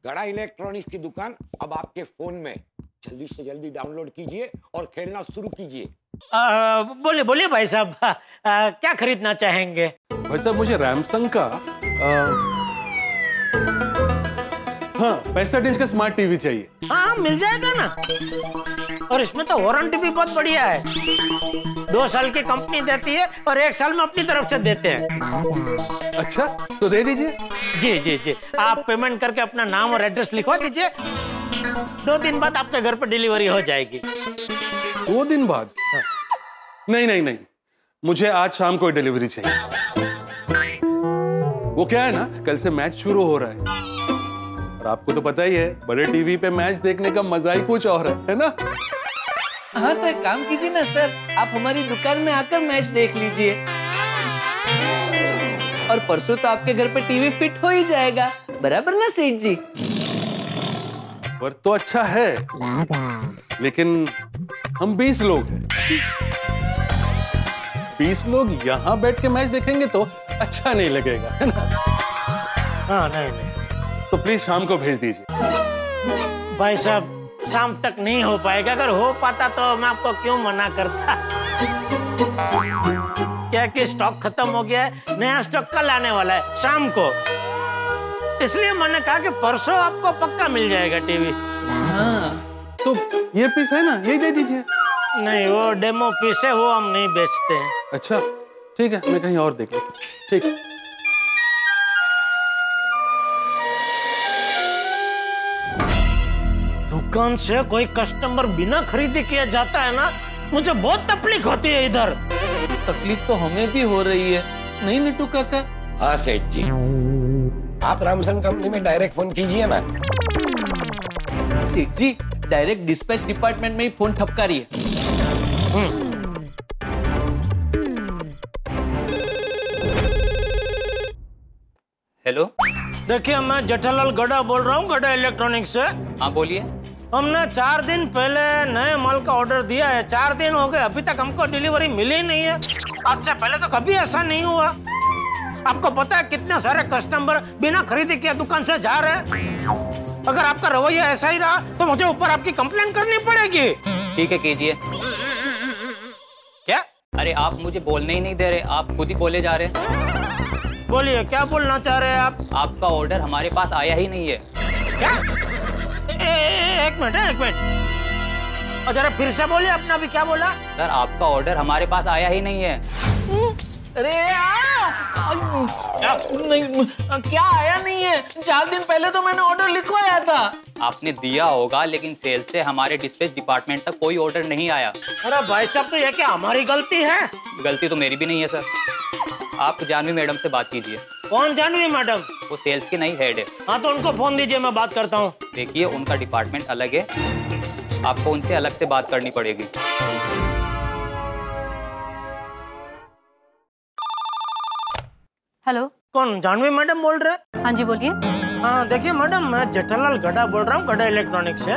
गड़ा इलेक्ट्रॉनिक्स की दुकान अब आपके फोन में। जल्दी से जल्दी डाउनलोड कीजिए और खेलना शुरू कीजिए। बोलिए बोलिए भाई साहब, क्या खरीदना चाहेंगे? भाई साहब मुझे सैमसंग का 65 इंच का स्मार्ट टीवी चाहिए। हाँ मिल जाएगा ना, और इसमें तो वारंटी भी बहुत बढ़िया है। 2 साल की कंपनी देती है और 1 साल में अपनी तरफ से देते हैं। अच्छा तो दे दीजिए। जी जी जी, आप पेमेंट करके अपना नाम और एड्रेस लिखवा दीजिए। 2 दिन बाद आपके घर पर डिलीवरी हो जाएगी। 2 दिन बाद? नहीं नहीं नहीं, मुझे आज शाम को डिलीवरी चाहिए। वो क्या है ना, कल से मैच शुरू हो रहा है और आपको तो पता ही है बड़े टीवी पे मैच देखने का मजा ही कुछ और है ना? हाँ तो एक काम कीजिए ना सर, आप हमारी दुकान में आकर मैच देख लीजिए और परसों तो आपके घर पे टीवी फिट हो ही जाएगा, बराबर ना सेठ जी? पर तो अच्छा है, लेकिन हम 20 लोग हैं। 20 लोग यहाँ बैठ के मैच देखेंगे तो अच्छा नहीं लगेगा, है ना? हाँ नहीं, तो प्लीज शाम को भेज दीजिए। भाई साहब शाम तक नहीं हो पाएगा, अगर हो पाता तो मैं आपको क्यों मना करता। क्या कि स्टॉक खत्म हो गया है, नया स्टॉक कल आने वाला है शाम को, इसलिए मैंने कहा कि परसों आपको पक्का मिल जाएगा टीवी। हाँ तो ये पीस है ना, यही दे दीजिए। नहीं वो डेमो पीस है, वो हम नहीं बेचते हैं। अच्छा ठीक है, मैं कहीं और देख लेता हूं। ठीक है। दुकान से कोई कस्टमर बिना खरीदे किया जाता है ना, मुझे बहुत तकलीफ होती है इधर। तकलीफ तो हमें भी हो रही है, नहीं निट्टू काका? हाँ सेठ जी, आप रामसन कंपनी में डायरेक्ट फोन कीजिए ना। सेठ जी डायरेक्ट डिस्पैच डिपार्टमेंट में ही फोन ठपका रही है। हेलो, देखिए मैं जेठालाल गड़ा बोल रहा हूँ, गड़ा इलेक्ट्रॉनिक्स से। हाँ बोलिए। हमने 4 दिन पहले नए माल का ऑर्डर दिया है, 4 दिन हो गए अभी तक हमको डिलीवरी मिली नहीं है। आज से पहले तो कभी ऐसा नहीं हुआ। आपको पता है कितने सारे कस्टमर बिना खरीदे किए दुकान से जा रहे हैं। अगर आपका रवैया ऐसा ही रहा तो मुझे ऊपर आपकी कंप्लेंट करनी पड़ेगी। ठीक है कीजिए। क्या? अरे आप मुझे बोलने ही नहीं दे रहे, आप खुद ही बोले जा रहे हैं। बोलिए क्या बोलना चाह रहे हैं आप? आपका ऑर्डर हमारे पास आया ही नहीं है। क्या? एक मिनट, और जरा फिर से बोलिए, अपना भी क्या बोला? सर आपका ऑर्डर हमारे पास आया ही नहीं है। अरे नहीं, क्या आया नहीं है? 4 दिन पहले तो मैंने ऑर्डर लिखवाया था। आपने दिया होगा, लेकिन सेल से हमारे डिस्पैच डिपार्टमेंट तक कोई ऑर्डर नहीं आया। अरे भाई साहब, तो ये क्या हमारी गलती है? गलती तो मेरी भी नहीं है सर। आप जानवी मैडम से बात कीजिए। कौन जानवी मैडम? वो सेल्स की नई हेड है। हाँ तो उनको फोन दीजिए, मैं बात करता हूँ। देखिए उनका डिपार्टमेंट अलग है, आपको उनसे अलग से बात करनी पड़ेगी। हेलो, कौन? जानवी मैडम बोल रहे? हाँ जी बोलिए। हाँ देखिए मैडम, मैं जेठालाल गड़ा बोल रहा हूँ, गड़ा इलेक्ट्रॉनिक्स से।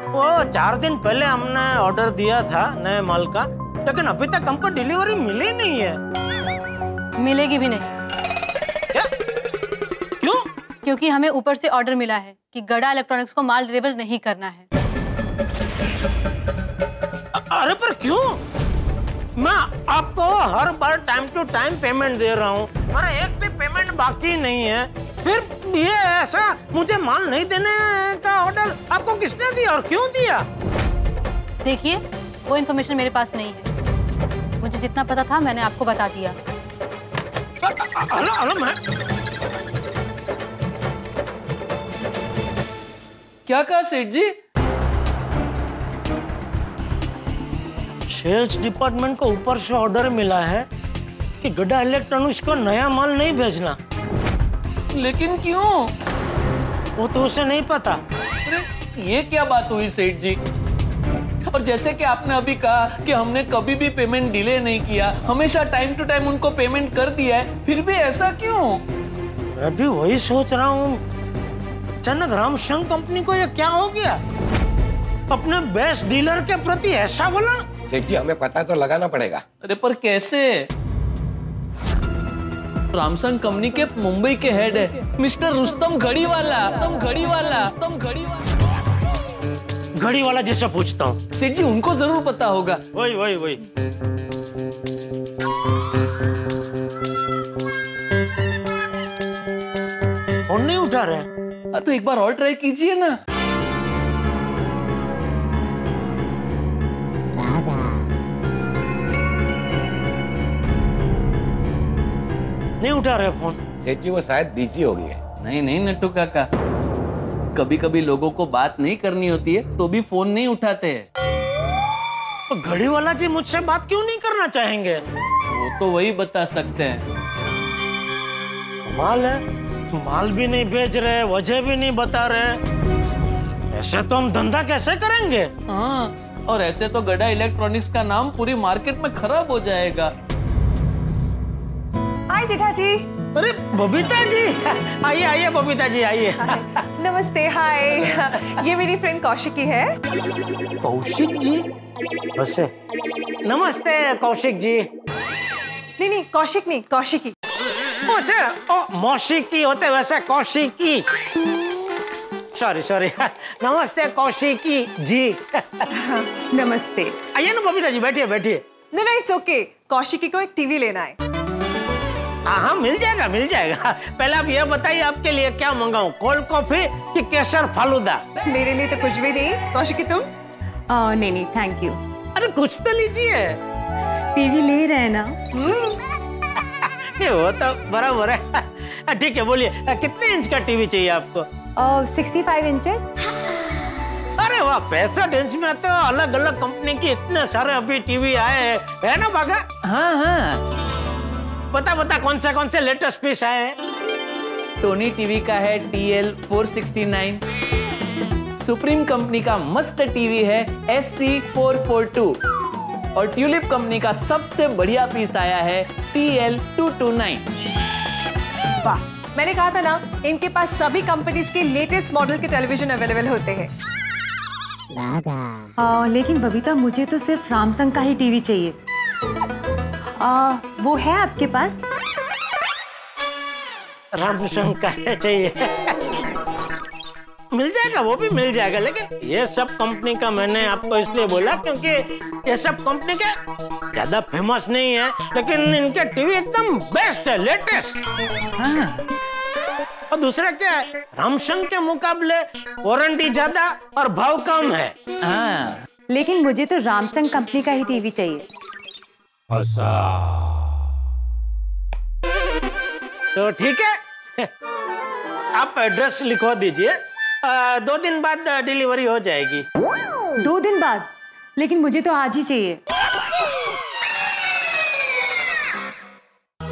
वो 4 दिन पहले हमने ऑर्डर दिया था नए माल का, लेकिन अभी तक हमको डिलीवरी मिली नहीं है। मिलेगी भी नहीं। क्या? क्यों? क्योंकि हमें ऊपर से ऑर्डर मिला है कि गड़ा इलेक्ट्रॉनिक्स को माल डिलीवर नहीं करना है। अरे पर क्यों? मैं आपको हर बार टाइम टू टाइम पेमेंट दे रहा हूँ, मेरा एक भी पेमेंट बाकी नहीं है, फिर ये ऐसा मुझे माल नहीं देने का ऑर्डर आपको किसने दिया और क्यों दिया? देखिए वो इन्फॉर्मेशन मेरे पास नहीं है, मुझे जितना पता था मैंने आपको बता दिया। क्या कहा सेठ जी? सेल्स डिपार्टमेंट को ऊपर से ऑर्डर मिला है कि गड़ा इलेक्ट्रॉनिक्स को नया माल नहीं भेजना। लेकिन क्यों? वो तो उसे नहीं पता। अरे ये क्या बात हुई सेठ जी? और जैसे कि आपने अभी कहा कि हमने कभी भी पेमेंट डिले नहीं किया, हमेशा टाइम टू टाइम उनको पेमेंट कर दिया है, फिर भी ऐसा क्यों? मैं भी वही सोच रहा हूँ, अचानक रामसन कंपनी को ये क्या हो गया? अपने बेस्ट डीलर के प्रति ऐसा बोला? सेठ जी हमें पता तो लगाना पड़ेगा। अरे पर कैसे? रामसंग कंपनी के मुंबई के हेड है मिस्टर रुस्तम घड़ीवाला। घड़ी वाला जैसा पूछता हूँ। सेठ जी उनको जरूर पता होगा। वही। फोन नहीं उठा रहे। तो एक बार और ट्राई कीजिए ना। नहीं उठा रहे फोन। सेठ जी वो शायद बिजी हो गई है। नहीं नट्टू काका, कभी कभी लोगों को बात नहीं करनी होती है तो भी फोन नहीं उठाते हैं। तो घड़ी वाला जी मुझसे बात क्यों नहीं करना चाहेंगे? वो तो वही बता सकते हैं। माल है, माल भी नहीं भेज रहे, वजह भी नहीं बता रहे। ऐसे तो हम धंधा कैसे करेंगे? हाँ, और ऐसे तो गड़ा इलेक्ट्रॉनिक्स का नाम पूरी मार्केट में खराब हो जाएगा। हाय जेठा जी। अरे बबीता जी, आइए बबीता जी आइए। नमस्ते। हाय, ये मेरी फ्रेंड कौशिकी है। कौशिक जी? वैसे नमस्ते कौशिक जी। नहीं कौशिक नहीं, कौशिकी। अच्छा, मौशिकी होते वैसे कौशिकी। सॉरी। नमस्ते कौशिकी जी। नमस्ते। आइए ना बबीता जी, बैठिए। No it's okay. कौशिकी को एक टीवी लेना है। हाँ मिल जाएगा। पहले आप ये बताइए आपके लिए क्या मंगाऊं, कोल्ड कॉफी कि केसर फालूदा? मेरे लिए तो कुछ भी नहीं। कौशिकी तुम? नहीं थैंक यू। अरे कुछ तो लीजिए। टीवी ले रहे हैं ना? ये वो तो बराबर है। ठीक है, बोलिए कितने इंच का टीवी चाहिए आपको? 65 इंचेस। अरे वाह, 65 इंच में तो अलग अलग कंपनी की इतने सारे अभी टीवी आए है ना बागा? हाँ। बता कौन से लेटेस्ट पीस आए हैं? टोनी टीवी का है TL 469। सुप्रीम कंपनी का मस्त टीवी है SC 442 और ट्यूलिप कंपनी का सबसे बढ़िया पीस आया है TL 229। वाह, मैंने कहा था ना, इनके पास सभी कंपनीज के लेटेस्ट मॉडल के टेलीविजन अवेलेबल होते हैं। लेकिन बबीता, मुझे तो सिर्फ सैमसंग का ही टीवी चाहिए। वो है आपके पास? सैमसंग का चाहिए? मिल जाएगा, वो भी मिल जाएगा, लेकिन ये सब कंपनी का मैंने आपको इसलिए बोला क्योंकि ये सब कंपनी के ज्यादा फेमस नहीं है, लेकिन इनके टीवी एकदम बेस्ट है, लेटेस्ट। हाँ। और दूसरा क्या है, सैमसंग के मुकाबले वारंटी ज्यादा और भाव कम है। हाँ। लेकिन मुझे तो सैमसंग कंपनी का ही टीवी चाहिए। तो ठीक है, आप एड्रेस लिखवा दीजिए, 2 दिन बाद डिलीवरी हो जाएगी। 2 दिन बाद? लेकिन मुझे तो आज ही चाहिए।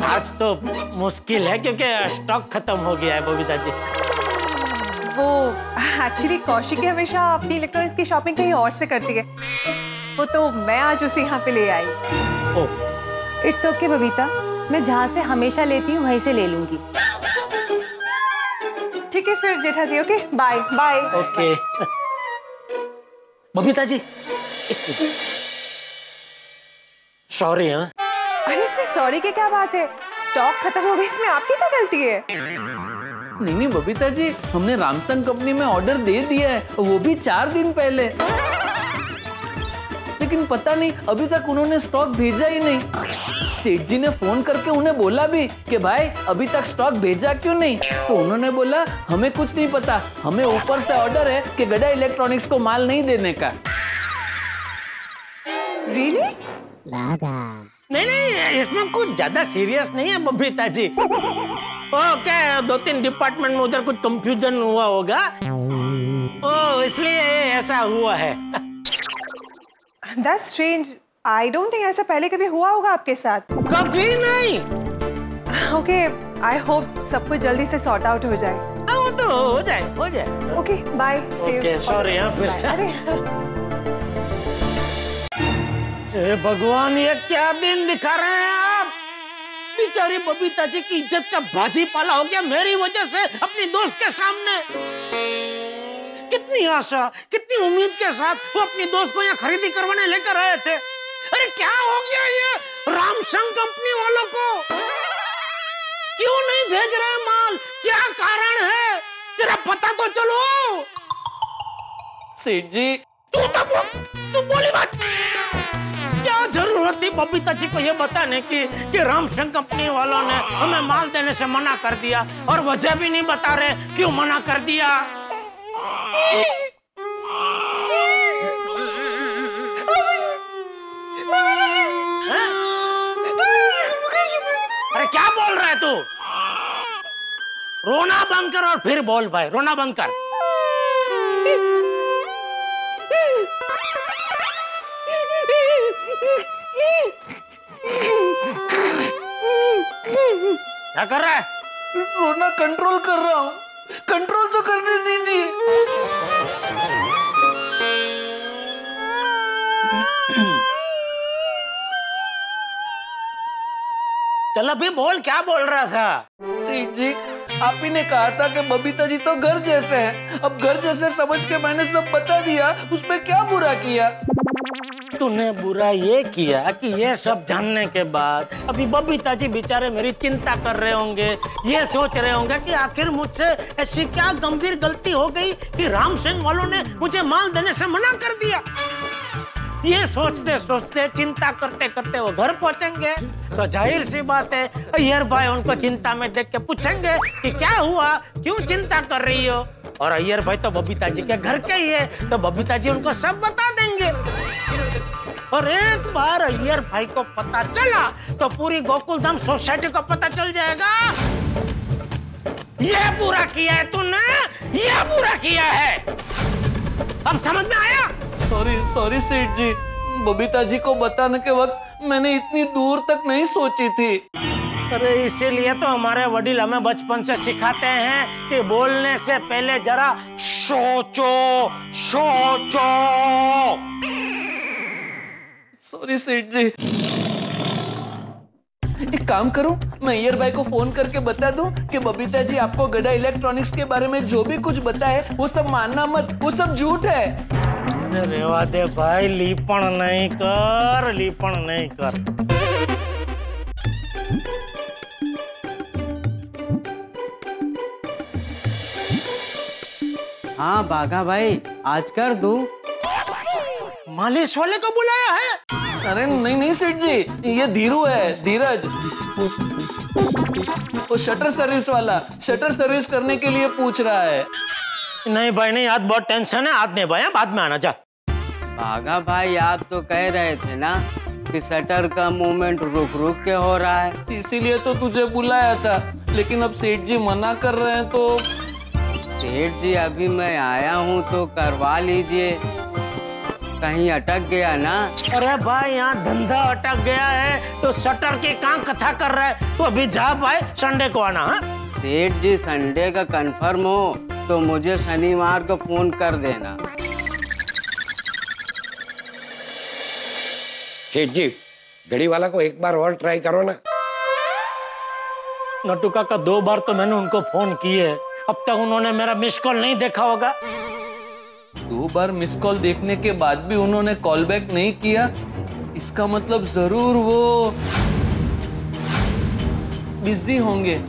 आज तो मुश्किल है क्योंकि स्टॉक खत्म हो गया है बबीता जी। वो एक्चुअली कौशिकी हमेशा अपनी इलेक्ट्रॉनिक्स की शॉपिंग कहीं और से करती है, वो तो मैं आज उसे यहाँ पे ले आई। इट्स ओके बबीता, मैं जहाँ से हमेशा लेती हूँ वहीं से ले लूंगी। ठीक है फिर Jetha ji, okay bye bye. Okay Babita ji, sorry. हाँ, अरे इसमें सॉरी की क्या बात है? स्टॉक खत्म हो गया, इसमें आपकी क्या गलती है? नहीं बबीता जी, हमने सैमसंग कंपनी में ऑर्डर दे दिया है, वो भी 4 दिन पहले, लेकिन पता नहीं अभी तक उन्होंने स्टॉक भेजा ही नहीं। सेठ जी ने फोन करके उन्हें बोला भी कि भाई अभी तक स्टॉक भेजा क्यों नहीं, तो उन्होंने बोला हमें कुछ नहीं पता, हमें ऊपर से ऑर्डर है कि गड़ा इलेक्ट्रॉनिक्स को माल नहीं देने का। रियली? नहीं, इसमें कुछ ज्यादा सीरियस नहीं है बबीता जी। ओके, 2-3 डिपार्टमेंट में उधर कुछ कंफ्यूजन हुआ होगा, इसलिए ऐसा हुआ है। That's strange. I don't think ऐसा पहले कभी हुआ होगा आपके साथ। कभी नहीं। Okay, I hope सब कुछ जल्दी से सॉर्ट आउट हो जाए। वो तो हो जाए। Okay, bye. See you. Okay, sorry, हाँ, फिर से। अरे ए भगवान, ये क्या दिन दिखा रहे हैं आप? बेचारी बबीता जी की इज्जत का बाजी पाला हो गया मेरी वजह से अपनी दोस्त के सामने। कितनी आशा, कितनी उम्मीद के साथ वो अपनी दोस्त को यहाँ खरीदी करवाने लेकर आए थे। अरे क्या हो गया ये सैमसंग कंपनी वालों को? भेज रहे हैं माल? क्या कारण है? तेरा पता तो चलो। सेठ जी, तू बोली बात। क्या जरूरत थी बबीता जी को ये बताने की कि रामसन कंपनी वालों ने हमें माल देने से मना कर दिया, और वजह भी नहीं बता रहे क्यों मना कर दिया। अरे क्या बोल रहा है तू? रोना बंद कर और फिर बोल भाई, रोना बंद कर। क्या कर रहा है? रोना कंट्रोल कर रहा हूँ। कंट्रोल तो करने दीजिए। चल अभी बोल, क्या बोल रहा था? सेठ जी, आप ही ने कहा था कि बबीता जी तो घर जैसे हैं। अब घर जैसे समझ के मैंने सब बता दिया, उसमें क्या बुरा किया? तूने बुरा ये किया कि ये सब जानने के बाद अभी बबीता जी बेचारे मेरी चिंता कर रहे होंगे, ये सोच रहे होंगे कि आखिर मुझसे ऐसी क्या गंभीर गलती हो गई कि रामसन वालों ने मुझे माल देने से मना कर दिया। ये सोचते सोचते, चिंता करते करते वो घर पहुंचेंगे तो जाहिर सी बात है अय्यर भाई उनको चिंता में देख के पूछेंगे कि क्या हुआ, क्यों चिंता कर रही हो। और अय्यर भाई तो बबीता जी के घर के ही है, तो बबीता जी उनको सब बता देंगे। और एक बार अय्यर भाई को पता चला तो पूरी गोकुलधाम सोसाइटी को पता चल जाएगा। ये बुरा किया है तूने, ये बुरा किया है। अब समझ में आया? सॉरी सेठ जी, बबीता जी को बताने के वक्त मैंने इतनी दूर तक नहीं सोची थी। अरे इसीलिए तो हमारे वडील हमें बचपन से सिखाते हैं कि बोलने से पहले जरा सोचो। सॉरी सेठ जी। एक काम करूं, मैं अय्यर भाई को फोन करके बता दूं कि बबीता जी आपको गड़ा इलेक्ट्रॉनिक्स के बारे में जो भी कुछ बताए वो सब मानना मत, वो सब झूठ है। अरे रेवा दे भाई, लीपण नहीं कर। हाँ बाघा भाई, आज कर दूं? मालिश वाले को बुलाया है? अरे नहीं सेठ जी, ये धीरू है, धीरज। वो शटर सर्विस वाला, शटर सर्विस करने के लिए पूछ रहा है। नहीं भाई नहीं, आज बहुत टेंशन है, आज नहीं भाई, बाद में आना। जा बाघा भाई, आप तो कह रहे थे ना कि शटर का मूवमेंट रुक रुक के हो रहा है, इसीलिए तो तुझे बुलाया था, लेकिन अब सेठ जी मना कर रहे हैं तो। सेठ जी अभी मैं आया हूँ तो करवा लीजिए, कहीं अटक गया ना। अरे भाई यहाँ धंधा अटक गया है तो शटर की कहाँ कथा कर रहा है, तो अभी जा भाई, संडे को आना। हाँ सेठ जी, संडे का कंफर्म हो तो मुझे शनिवार को फोन कर देना। सेठ जी, घड़ी वाला को एक बार और ट्राई करो ना। नट्टू काका 2 बार तो मैंने उनको फोन किए, अब तक उन्होंने मेरा मिस कॉल नहीं देखा होगा। 2 बार मिस कॉल देखने के बाद भी उन्होंने कॉल बैक नहीं किया, इसका मतलब जरूर वो बिजी होंगे।